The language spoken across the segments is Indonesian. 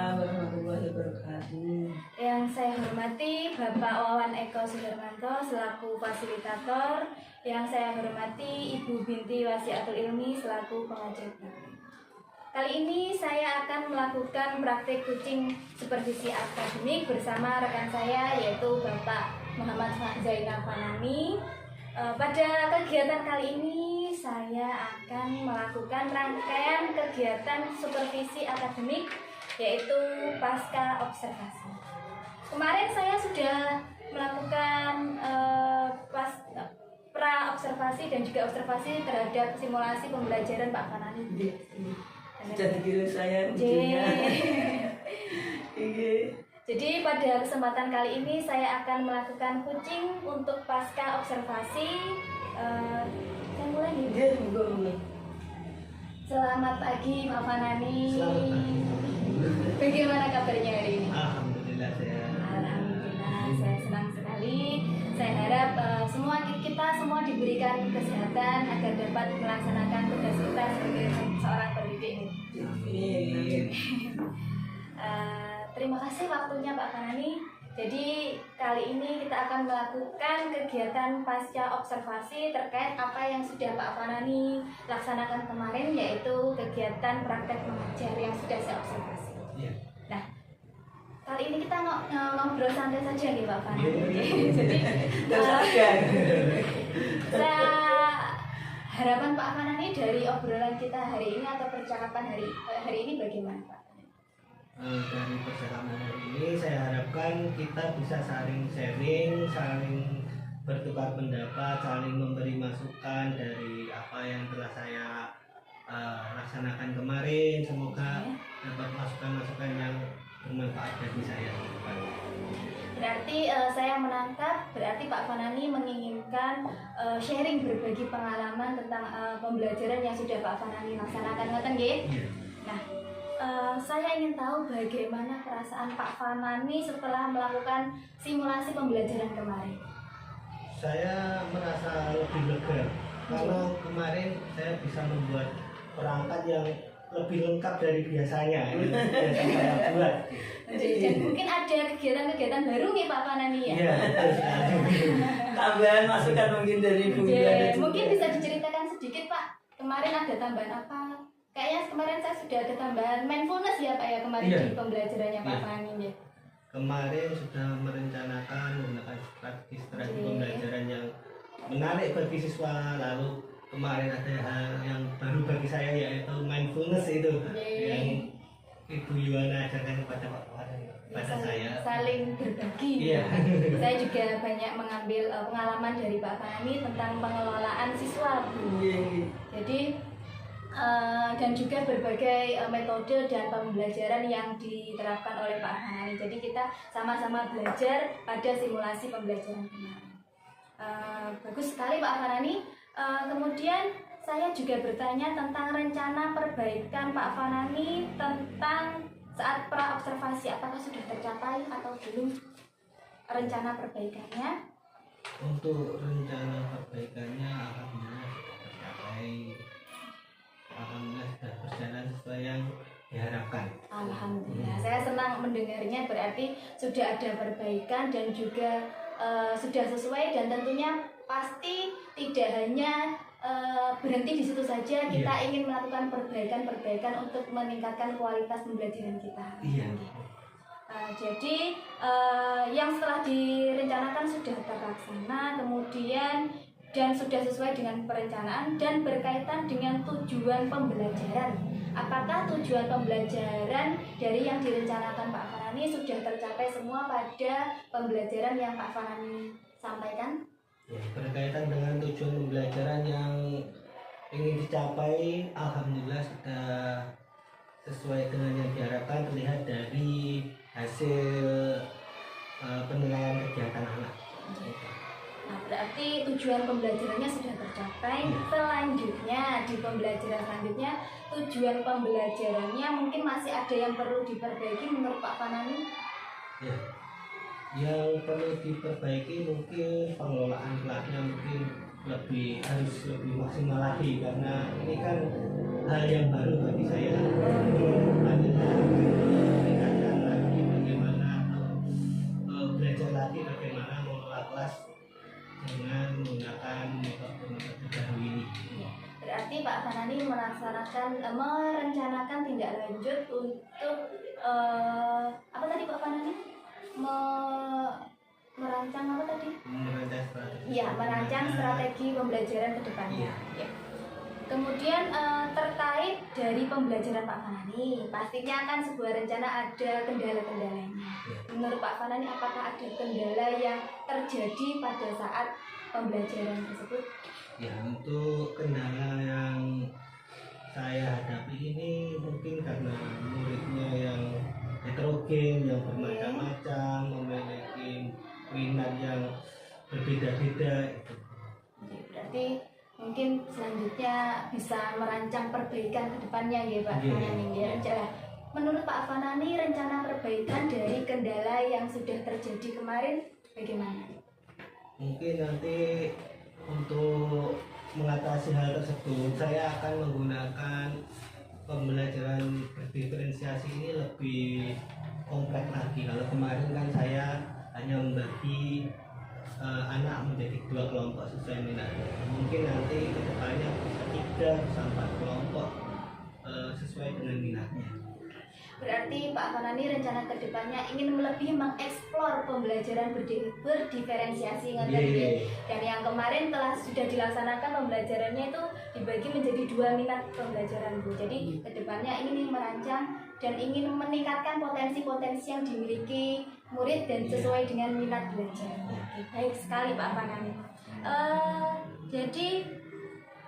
Waalaikumsalam warahmatullahi wabarakatuh. Yang saya hormati Bapak Wawan Eko Sudarmanto selaku fasilitator. Yang saya hormati Ibu Binti Wasiatul Ilmi selaku pengajar praktik. Kali ini saya akan melakukan praktik kucing supervisi akademik bersama rekan saya yaitu Bapak Muhammad Zainal Fanani. Pada kegiatan kali ini saya akan melakukan rangkaian kegiatan supervisi akademik yaitu pasca observasi. Kemarin saya sudah melakukan pra observasi dan juga observasi terhadap simulasi pembelajaran Pak Fanani. Jadi kira saya kucingnya. Jadi pada kesempatan kali ini saya akan melakukan kucing untuk pasca observasi. Saya mulai nih. Selamat pagi Pak Fanani. Selamat pagi. Bagaimana kabarnya hari ini? Alhamdulillah saya senang sekali. Saya harap kita semua diberikan kesehatan agar dapat melaksanakan tugas kita sebagai seorang pendidik. Terima kasih waktunya Pak Fanani. Jadi kali ini kita akan melakukan kegiatan pasca observasi terkait apa yang sudah Pak Fanani laksanakan kemarin, yaitu kegiatan praktek mengajar yang sudah saya observasi. Nah, kali ini kita ngobrol santai saja nih Pak Fanani. Jadi harapan Pak Fanani dari obrolan kita hari ini atau percakapan hari ini bagaimana Pak? Dari percakapan hari ini saya harapkan kita bisa saling sharing, saling bertukar pendapat, saling memberi masukan dari apa yang telah saya laksanakan kemarin. Semoga dapat masukan-masukan yang bermanfaat bagi saya. Berarti saya menangkap, berarti Pak Fanani menginginkan sharing, berbagi pengalaman tentang pembelajaran yang sudah Pak Fanani laksanakan, ngoten nggih? Nah, saya ingin tahu bagaimana perasaan Pak Fanani setelah melakukan simulasi pembelajaran kemarin. Saya merasa lebih lega karena kemarin saya bisa membuat perangkat yang lebih lengkap dari biasanya yang biasa saya buat. Dan mungkin ada kegiatan-kegiatan baru nih Pak Fanani ya? Iya, Tambahan masukan mungkin dari Bu Ida. Mungkin bisa diceritakan sedikit Pak, kemarin ada tambahan apa? Kayaknya kemarin saya sudah ada tambahan mindfulness ya Pak ya kemarin di pembelajarannya Pak Fanani ya. Kemarin sudah merencanakan menggunakan strategi pembelajaran yang menarik bagi siswa. Lalu kemarin ada hal yang baru bagi saya yaitu mindfulness itu yang Ibu Yuwana ajarkan kepada saya. Saling berbagi. Saya juga banyak mengambil pengalaman dari Pak Fanani tentang pengelolaan siswa. Jadi dan juga berbagai metode dan pembelajaran yang diterapkan oleh Pak Fanani. Jadi kita sama-sama belajar pada simulasi pembelajaran kemarin. Bagus sekali Pak Fanani. Kemudian saya juga bertanya tentang rencana perbaikan Pak Fanani tentang saat pra observasi, apakah sudah tercapai atau belum rencana perbaikannya? Untuk rencana perbaikannya alhamdulillah sudah tercapai. Alhamdulillah sudah berjalan sesuai yang diharapkan. Alhamdulillah, saya senang mendengarnya, berarti sudah ada perbaikan dan juga sudah sesuai, dan tentunya pasti tidak hanya berhenti di situ saja. Kita ingin melakukan perbaikan untuk meningkatkan kualitas pembelajaran kita. Jadi yang setelah direncanakan sudah terlaksana, kemudian dan sudah sesuai dengan perencanaan dan berkaitan dengan tujuan pembelajaran. Apakah tujuan pembelajaran dari yang direncanakan Pak Fanani sudah tercapai semua pada pembelajaran yang Pak Fanani sampaikan? Berkaitan dengan tujuan pembelajaran yang ingin dicapai, alhamdulillah sudah sesuai dengan yang diharapkan, terlihat dari hasil penilaian kegiatan anak. Nah, berarti tujuan pembelajarannya sudah tercapai. Selanjutnya, di pembelajaran selanjutnya, tujuan pembelajarannya mungkin masih ada yang perlu diperbaiki menurut Pak Fanani? Yang perlu diperbaiki mungkin pengelolaan kelasnya mungkin harus lebih maksimal lagi, karena ini kan hal yang baru bagi saya. Meningkatkan merencanakan tindak lanjut untuk apa tadi Pak Fanani? Merancang apa tadi? Merancang strategi. Iya, merancang strategi pembelajaran ke depannya. Ya. Kemudian terkait dari pembelajaran Pak Fanani, pastinya kan sebuah rencana ada kendala-kendalanya. Menurut Pak Fanani, apakah ada kendala yang terjadi pada saat pembelajaran tersebut? Ya, untuk kendala yang saya hadapi ini mungkin karena muridnya yang heterogen, yang bermacam-macam, memiliki minat yang berbeda-beda. Oke, berarti mungkin selanjutnya bisa merancang perbaikan ke depannya ya Pak Fanani ya. Menurut Pak Fanani, rencana perbaikan dari kendala yang sudah terjadi kemarin bagaimana? Mungkin nanti untuk mengatasi hal tersebut saya akan menggunakan pembelajaran berdiferensiasi ini lebih kompleks lagi. Kalau kemarin kan saya hanya membagi anak menjadi 2 kelompok sesuai minatnya. Mungkin nanti kedepannya bisa 3 sampai kelompok sesuai dengan minatnya. Berarti Pak Fanani rencana kedepannya ingin lebih mengeksplor pembelajaran berdiferensiasi dan yang kemarin sudah dilaksanakan pembelajarannya itu dibagi menjadi 2 minat pembelajaran Bu. Jadi kedepannya ingin merancang dan ingin meningkatkan potensi-potensi yang dimiliki murid dan sesuai dengan minat belajar. Baik sekali Pak Fanani. Jadi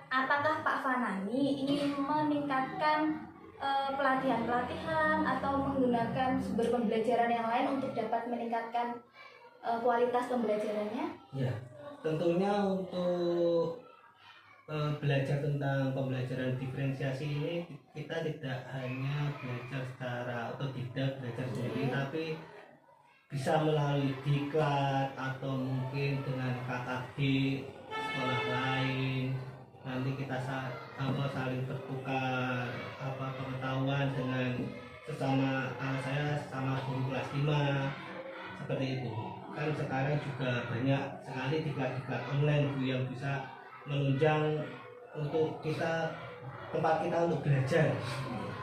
apakah Pak Fanani ingin meningkatkan pelatihan-pelatihan atau menggunakan sumber pembelajaran yang lain untuk dapat meningkatkan kualitas pembelajarannya? Ya, tentunya untuk belajar tentang pembelajaran diferensiasi ini kita tidak hanya belajar secara otodidak, belajar sendiri, tapi bisa melalui diklat atau mungkin dengan KKD sekolah lain. Nanti kita saling bertukar pengetahuan dengan saya sesama guru kelas 5 seperti itu. Kan sekarang juga banyak sekali diklat-diklat online Bu yang bisa menunjang untuk tempat kita untuk belajar.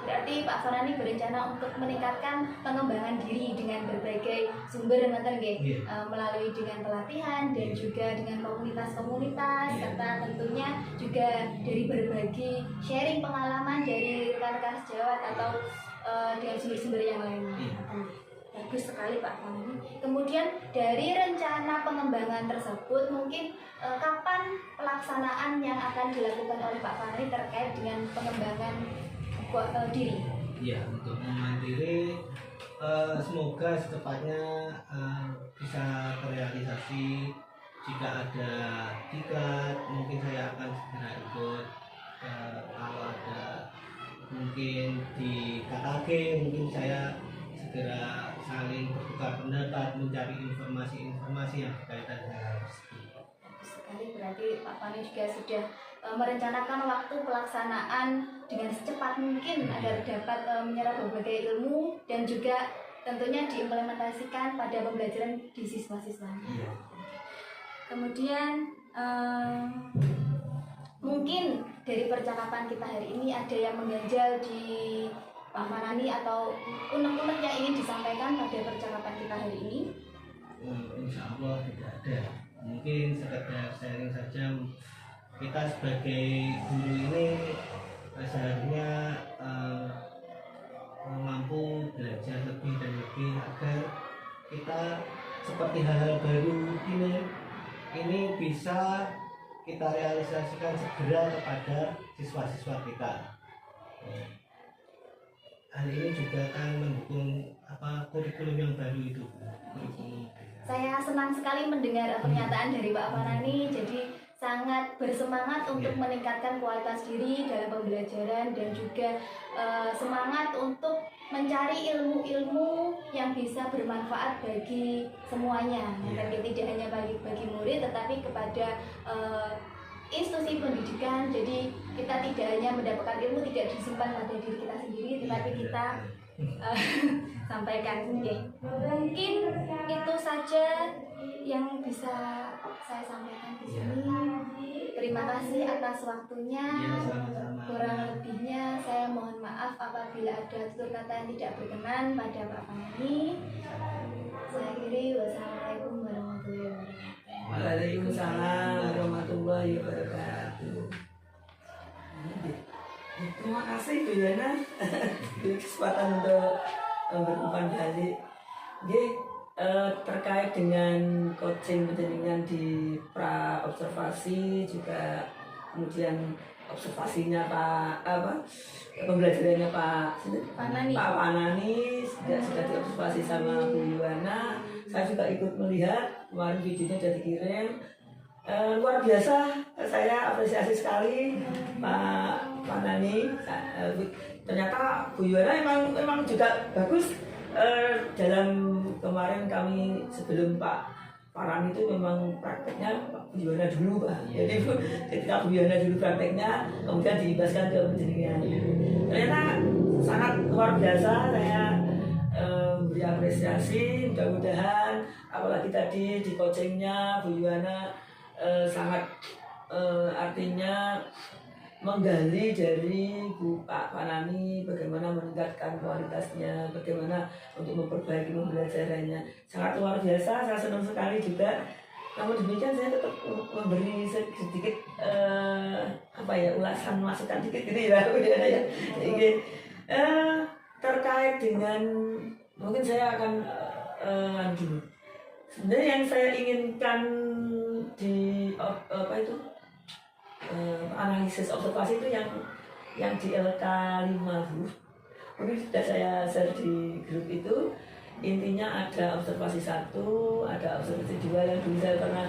Berarti Pak Fanani berencana untuk meningkatkan pengembangan diri dengan berbagai sumber melalui dengan pelatihan dan juga dengan komunitas-komunitas serta tentunya juga dari berbagi sharing pengalaman dari rekan-rekan sejawat atau dengan sumber-sumber yang lainnya. Bagus sekali Pak Fanani. Kemudian dari rencana pengembangan tersebut mungkin kapan pelaksanaan yang akan dilakukan oleh Pak Fanani terkait dengan pengembangan diri? Ya, untuk memandiri semoga secepatnya bisa terrealisasi. Jika ada diklat mungkin saya akan segera ikut. Kalau ada mungkin di KKG mungkin saya segera saling bertukar pendapat, mencari informasi-informasi yang berkaitan dengan hal tersebut. Sekali berarti Pak Fani juga sudah merencanakan waktu pelaksanaan dengan secepat mungkin agar dapat menyerap berbagai ilmu dan juga tentunya diimplementasikan pada pembelajaran di siswa-siswanya. Kemudian mungkin dari percakapan kita hari ini ada yang mengganjal di Pak Fanani atau unek-unek yang ingin disampaikan pada percakapan kita hari ini? Insya Allah tidak ada. Mungkin sekedar sharing saja. Kita sebagai guru ini seharusnya mampu belajar lebih dan lebih agar kita seperti hal-hal baru ini bisa kita realisasikan segera kepada siswa-siswa kita. Hal ini juga akan mendukung kurikulum yang baru itu. Saya senang sekali mendengar pernyataan dari Pak Fanani. Jadi sangat bersemangat untuk meningkatkan kualitas diri dalam pembelajaran dan juga semangat untuk mencari ilmu-ilmu yang bisa bermanfaat bagi semuanya. Tapi tidak hanya bagi murid tetapi kepada institusi pendidikan. Jadi kita tidak hanya mendapatkan ilmu tidak disimpan pada diri kita sendiri tetapi kita sampaikan. Mungkin itu saja yang bisa saya sampaikan di sini. Terima kasih atas waktunya. Sama-sama. Kurang lebihnya saya mohon maaf apabila ada tutur kata yang tidak berkenan pada Pak Panani. Saya akhiri, wassalamualaikum warahmatullahi wabarakatuh. Waalaikumsalam warahmatullahi wabarakatuh. Terima kasih Bu Yana kesempatan untuk berumpan balik. Terkait dengan coaching penjaringan di pra observasi juga kemudian observasinya pembelajarannya Pak Panani sudah diobservasi sama Bu Yuwana. Saya juga ikut melihat kemarin videonya sudah dikirim. Luar biasa, saya apresiasi sekali Pak Panani. Ternyata Bu Yuwana memang juga bagus. Dalam kemarin kami sebelum Pak Farhan itu memang prakteknya Bu Yuwana dulu Pak. Jadi ketika Bu Yuwana dulu prakteknya kemudian diibaskan ke penjaringan. Ternyata sangat luar biasa. Saya beri apresiasi. Mudah-mudahan apalagi tadi di coachingnya Bu Yuwana sangat artinya menggali dari Pak Panani bagaimana meningkatkan kualitasnya, bagaimana untuk memperbaiki pembelajarannya. Sangat luar biasa, saya senang sekali juga. Namun demikian saya tetap memberi sedikit ulasan masukan dikit gitu ya. Terkait dengan mungkin saya akan dulu. Sebenarnya yang saya inginkan di analisis observasi itu yang di LK5 Bu. Mungkin sudah saya share di grup itu. Intinya ada observasi 1, ada observasi 2 yang dulu saya pernah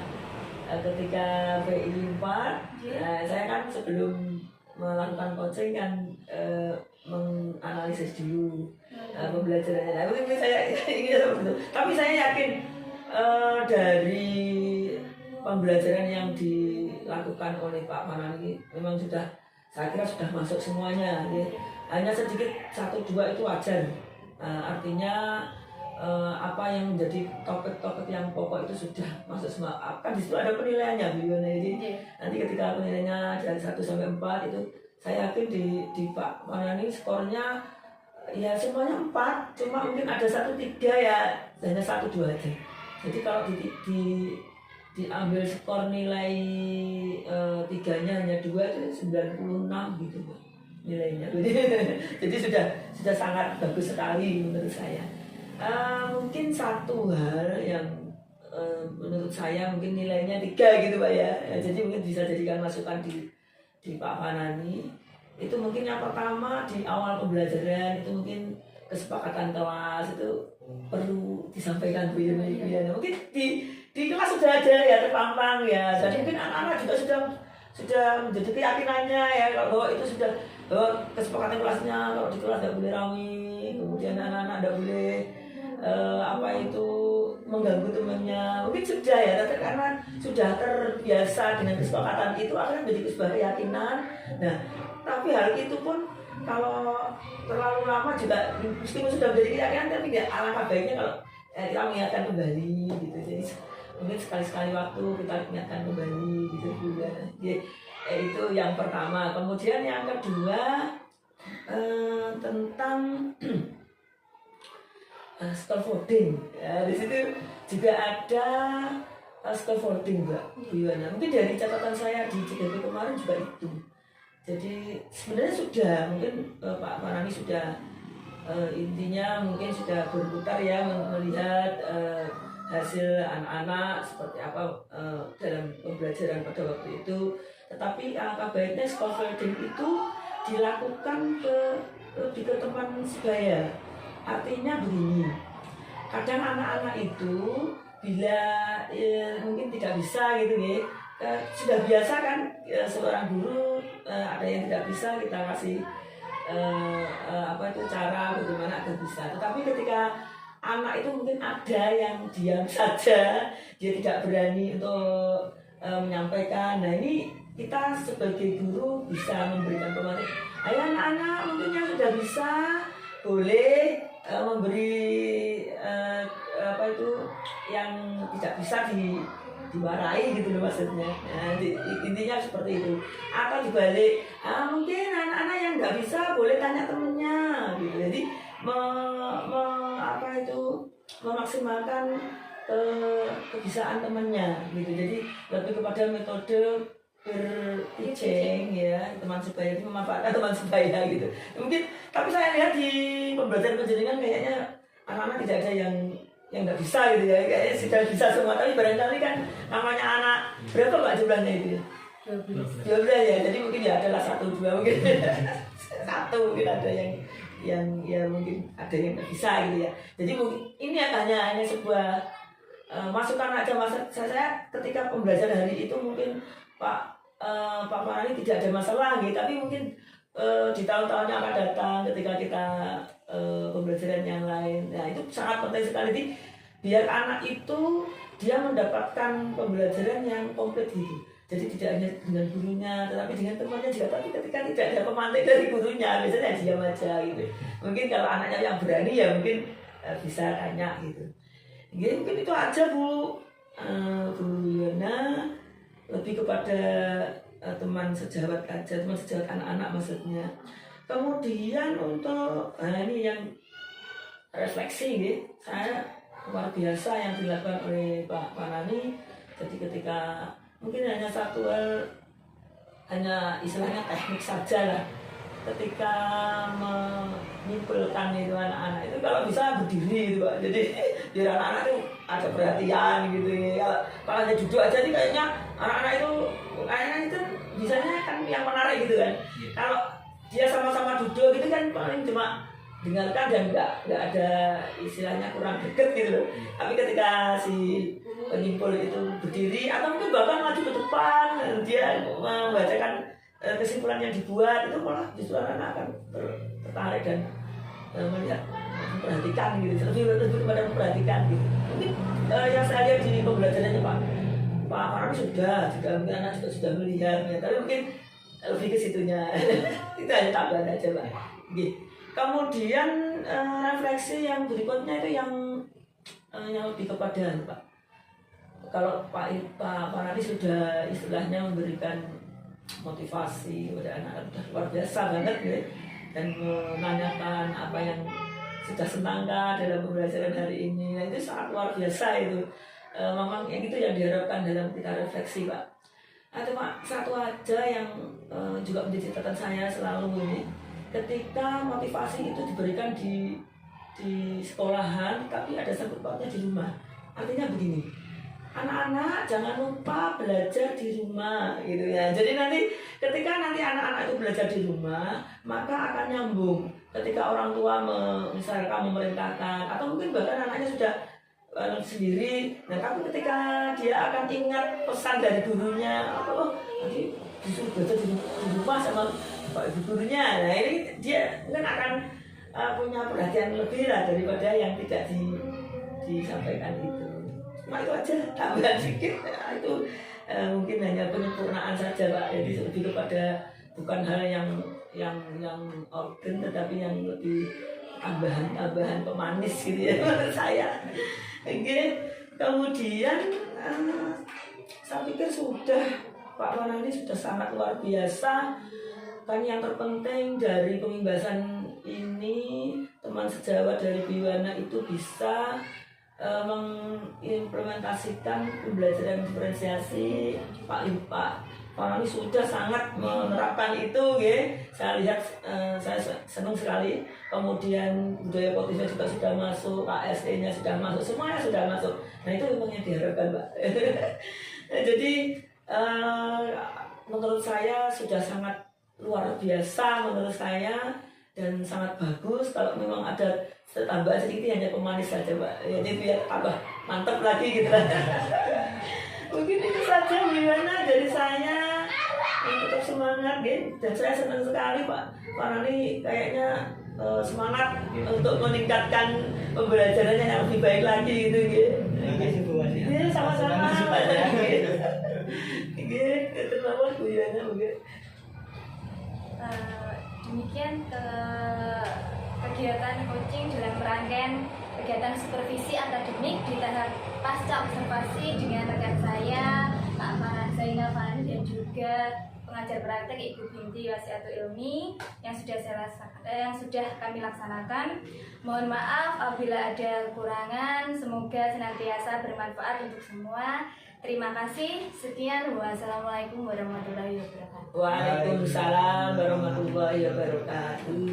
ketika PI 4. Saya kan sebelum melakukan coaching kan menganalisis dulu pembelajarannya. Nah, mungkin saya ingin seperti itu. Tapi saya yakin dari pembelajaran yang dilakukan oleh Pak Panani memang saya kira sudah masuk semuanya. Hanya sedikit 1-2 itu wajar. Artinya apa yang menjadi topik-topik yang pokok itu sudah masuk semua. Kan di situ ada penilaiannya Bu Yona. Jadi nanti ketika penilaiannya dari 1 sampai 4 itu saya yakin di Pak Panani skornya ya semuanya 4, cuma mungkin ada 1-3 ya hanya 1-2 aja. Jadi kalau diambil skor nilai 3-nya hanya 2 itu 96 gitu nilainya. Jadi sudah sangat bagus sekali menurut saya. Mungkin satu hal yang menurut saya mungkin nilainya 3 gitu Pak ya. Jadi mungkin bisa jadikan masukan di Pak Panani. Itu mungkin yang pertama di awal pembelajaran itu mungkin kesepakatan kelas itu perlu disampaikan Bu Yana. Mungkin di kelas sudah ada ya terpampang ya, dan mungkin anak-anak juga sudah menjadi keyakinannya ya bahwa itu sudah bahwa kesepakatan kelasnya kalau di kelas tidak boleh rawi, kemudian anak-anak tidak boleh mengganggu temannya. Mungkin sudah ya, tapi karena sudah terbiasa dengan kesepakatan itu akhirnya menjadi sebuah keyakinan. Nah, tapi hal itu pun kalau terlalu lama juga meskipun sudah menjadi keyakinan, tapi tidak, alangkah baiknya kalau kita mengingatkan kembali gitu. Jadi mungkin sekali-sekali waktu kita ingatkan kembali gitu juga. Itu yang pertama. Kemudian yang kedua tentang scaffolding. Ya, di situ juga ada scaffolding Mbak Bu Yana. Mungkin dari catatan saya di CGP kemarin juga itu. Jadi sebenarnya sudah mungkin Pak Panani sudah intinya mungkin sudah berputar ya melihat hasil anak-anak seperti apa dalam pembelajaran pada waktu itu. Tetapi alangkah baiknya scaffolding itu dilakukan lebih ke teman sebaya. Artinya begini, kadang anak-anak itu bila mungkin tidak bisa gitu ya, sudah biasa kan seorang guru ada yang tidak bisa kita kasih cara bagaimana agar bisa. Tetapi ketika anak itu mungkin ada yang diam saja, dia tidak berani untuk menyampaikan. Nah ini kita sebagai guru bisa memberikan pemateri. Ayo anak-anak mungkin yang sudah bisa boleh memberi yang tidak bisa diwarai gitu loh maksudnya. Nah, intinya seperti itu. Atau dibalik, mungkin anak-anak yang nggak bisa boleh tanya temennya gitu. Jadi memaksimalkan kebisaan temannya gitu. Jadi lebih kepada metode teaching ya, teman sebaya itu memanfaatkan teman sebaya gitu. Mungkin tapi saya lihat di pembelajaran penjaringan kayaknya anak-anak tidak ada yang nggak bisa gitu ya, kayaknya sudah bisa semua. Tapi barangkali kan namanya anak berapa Mbak jumlahnya itu ya? 12 ya, jadi mungkin ya adalah 1-2 mungkin satu mungkin ada yang ya mungkin ada yang nggak bisa gitu ya. Jadi mungkin ini hanya sebuah masukan aja. Saya ketika pembelajaran hari itu mungkin Pak Farani tidak ada masalah gitu, tapi mungkin di tahun-tahun yang akan datang ketika kita pembelajaran yang lain, nah itu sangat penting sekali. Jadi biar anak itu dia mendapatkan pembelajaran yang komplit gitu. Jadi tidak hanya dengan gurunya, tetapi dengan temannya juga. Tapi ketika tidak ada pemantik dari gurunya, biasanya diam aja gitu. Mungkin kalau anaknya yang berani ya mungkin bisa tanya gitu. Ya, mungkin itu aja Bu Yana, lebih kepada teman sejawat aja, teman sejawat anak-anak maksudnya. Kemudian untuk ini yang refleksi gitu, saya luar biasa yang dilakukan oleh Pak Farani. Jadi ketika mungkin hanya satu hal, hanya istilahnya teknik saja lah, ketika menyimpulkan itu anak-anak itu kalau bisa berdiri gitu Pak. Jadi biar anak-anak itu ada perhatian gitu ya. Kalau hanya duduk aja nih kayaknya anak-anak itu kayaknya itu bisanya kan yang menarik gitu kan. Kalau dia sama-sama duduk gitu kan paling cuma dengarkan dan nggak ada istilahnya kurang deket gitu loh. Tapi ketika si penyimpul itu berdiri atau mungkin bahkan maju ke depan, dia membacakan kesimpulan yang dibuat, itu malah justru anak akan tertarik dan melihat, memperhatikan gitu, lebih kepada memperhatikan gitu. Mungkin yang saya lihat di pembelajarannya Pak Farani sudah mungkin anak juga sudah melihatnya, tapi mungkin lebih ke situnya. Itu hanya tambahan aja Pak. Gitu. Kemudian refleksi yang berikutnya itu yang lebih kepada Pak. Kalau Pak Farani sudah istilahnya memberikan motivasi kepada anak-anak, sudah luar biasa banget ya, dan menanyakan apa yang sudah senangkan dalam pembelajaran hari ini. Nah, itu sangat luar biasa itu. Memang yang itu yang diharapkan dalam kita refleksi Pak. Cuma satu aja yang juga menjadi catatan saya selalu ini, ketika motivasi itu diberikan di sekolahan, tapi ada sangkut pautnya di rumah. Artinya begini, anak-anak jangan lupa belajar di rumah gitu ya. Jadi nanti ketika anak-anak itu belajar di rumah, maka akan nyambung ketika orang tua misalkan memerintahkan, atau mungkin bahkan anaknya sudah sendiri. Nah, tapi ketika dia akan ingat pesan dari gurunya, nanti disuruh belajar di rumah sama Pak Ibu gurunya. Nah, ini dia kan akan punya perhatian lebih lah daripada yang tidak disampaikan itu. Cuma itu aja, tambahan sedikit. Nah, itu mungkin hanya penyempurnaan saja Pak. Jadi lebih kepada bukan hal yang organ, tetapi yang lebih tambahan pemanis gitu ya menurut saya. Oke. Kemudian saya pikir sudah Pak Farani sudah sangat luar biasa. Kan yang terpenting dari pembahasan ini, teman sejawat dari Biwana itu bisa mengimplementasikan pembelajaran diferensiasi. Pak Farani sudah sangat menerapkan itu, ya. Saya lihat, saya senang sekali. Kemudian budaya politisnya juga sudah masuk, KSE-nya sudah masuk, semuanya sudah masuk. Nah, itu memang yang diharapkan, Pak. Jadi menurut saya sudah sangat luar biasa menurut saya, dan sangat bagus. Kalau memang ada tambahan sedikit hanya pemanis saja Pak, jadi biar tambah mantap lagi gitu. Mungkin itu saja gimana dari saya. Tetap semangat gitu. Dan saya senang sekali Pak Farani kayaknya semangat untuk meningkatkan pembelajarannya yang lebih baik lagi gitu. Terima kasih Bu Wasi. Iya, sama-sama Pak. Terima kasih Bu Yana. Demikian kegiatan coaching dalam rangkaian kegiatan supervisi akademik di tahap pasca observasi dengan rekan saya Pak Zainal Farani juga pengajar praktek Ibu Binti Wasiatul Ilmi yang sudah kami laksanakan. Mohon maaf apabila ada kekurangan, semoga senantiasa bermanfaat untuk semua. Terima kasih. Sekian, wassalamualaikum warahmatullahi wabarakatuh. Waalaikumsalam warahmatullahi wabarakatuh.